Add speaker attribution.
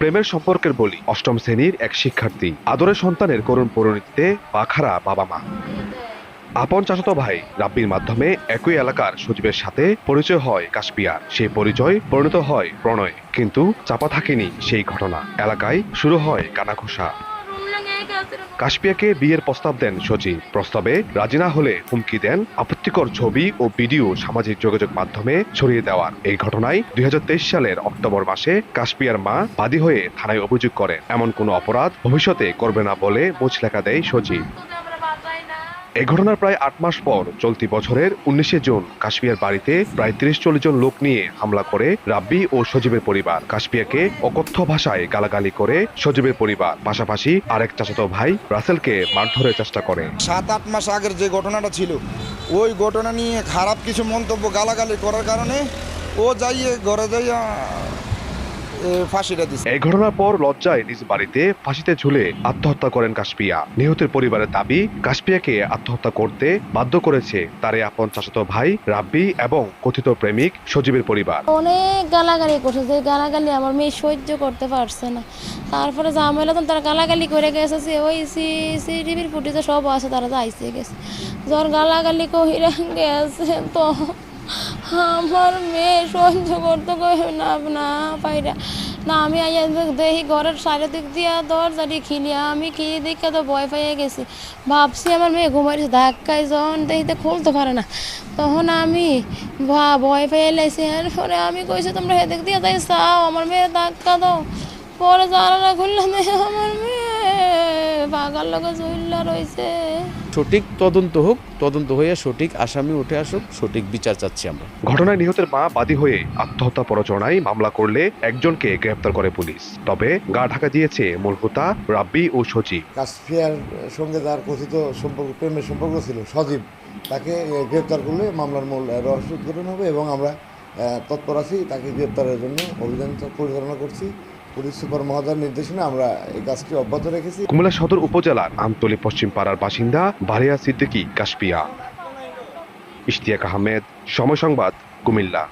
Speaker 1: প্রেমের সম্পর্কের বলি অষ্টম শ্রেণীর এক শিক্ষার্থী আদরের সন্তানের করুণ পরিণতিতে বাখারা বাবা মা। আপন চাচাতো ভাই রাব্বির মাধ্যমে একই এলাকার সজীবের সাথে পরিচয় হয় কাশপিয়ার। সেই পরিচয় পরিণত হয় প্রণয়ে, কিন্তু চাপা থাকেনি সেই ঘটনা। এলাকায় শুরু হয় কানাঘুষা। কাশপিয়াকে বিয়ের প্রস্তাব দেন সজীব। প্রস্তাবে রাজি না হলে হুমকি দেন আপত্তিকর ছবি ও ভিডিও সামাজিক যোগাযোগ মাধ্যমে ছড়িয়ে দেওয়ার। এই ঘটনায় ২০২৩ সালের অক্টোবর মাসে কাশপিয়ার মা বাদী হয়ে থানায় অভিযোগ করেন এমন কোনো অপরাধ ভবিষ্যতে করবে না বলে মুচলেখা দেয় সজীব। এই ঘটনার প্রায় ৮ মাস পর চলতি বছরের ১৯শে জুন কাশপিয়ার বাড়িতে প্রায় ৩০-৪০ জন লোক নিয়ে হামলা করে রাব্বি ও সজীবের পরিবার। কাশপিয়াকে অকথ্য ভাষায় গালাগালি করে সজীবের পরিবার, পাশাপাশি আরেক চাচাতো ভাই রাসেলকে মারধরের চেষ্টা করে।
Speaker 2: ৭-৮ মাস আগের যে ঘটনাটা ছিল, ওই ঘটনা নিয়ে খারাপ কিছু মন্তব্য গালাগালি করার কারণে ও যাইয়ে ঘরে যাইয়া ফাঁসিটা দিচ্ছে।
Speaker 1: এই ঘটনার পর লজ্জায় নিজ বাড়িতে ফাঁসিতে ঝুলে আত্মহত্যা করেন কাশপিয়া। নিহতের পরিবারের দাবি, কাশপিয়াকে আত্মহত্যা করতে বাধ্য করেছে তারে আপন চাচাতো ভাই রাব্বি এবং কথিত প্রেমিক সজীবের পরিবার।
Speaker 3: অনেক গালাগালি করছে, যে গালাগালি আমার মেয়ে সহ্য করতে পারছে না। তারপরে ঝামেলা তো তারা গালাগালি করে গেছে, ওই সিটিভির ফুটেজে সব আছে, তারা যাইছে গেছে যখন গালাগালি কহিরা গেছে, তো আমার মেয়ে সহ্য করতে না পাইরা না। আমি আইয়া দেখি ঘরের চারিদিক দিয়া দরজাটি খিলিয়া আমি কি দেখে তো ভয় পাইয়া গেছি। ভাবছি আমার মেয়ে ঘুমাইছে, ধাক্কায় যখন দেখিতে খুলতে পারে না, তখন আমি ভয় পাইয়া লাইছি। এরপরে আমি কইছি তোমরা হেদিক দিয়া তাই চাও, আমার মেয়ের ধাক্কা দাও। পরে জানালা খুললাম, আমার মেয়ে বাগার লোকে ঝুল্লা রয়েছে।
Speaker 4: সঠিক তদন্ত হোক, তদন্ত হয়ে সঠিক আসামি উঠে আসুক, সঠিক বিচার চাচ্ছি আমরা।
Speaker 1: ঘটনায় নিহতের মা বাদী হয়ে আত্মহত্যা প্ররোচনায় মামলা করলে একজনকে গ্রেফতার করে পুলিশ। তবে গা ঢাকা দিয়েছে মূল হোতা রাব্বি ও সজীব।
Speaker 5: কাশপিয়ার সঙ্গে যার কথিত সম্পর্ক, প্রেমের সম্পর্ক ছিল সজীব, তাকে গ্রেপ্তার করলে মামলার মূল রহস্য উদ্ঘাটন হবে এবং আমরা তৎপর আছি তাকে গ্রেপ্তারের জন্য অভিযান পরিচালনা করছি। পুলিশ সুপার মহোদয়ের নির্দেশনা আমরা এই কাজটি অব্যাহত রেখেছি।
Speaker 1: কুমিল্লা সদর উপজেলার আমতলী পশ্চিম পাড়ার বাসিন্দা বারিয়া সিদ্দিকী কাশপিয়া। ইশতিয়াক আহমেদ, সময় সংবাদ, কুমিল্লা।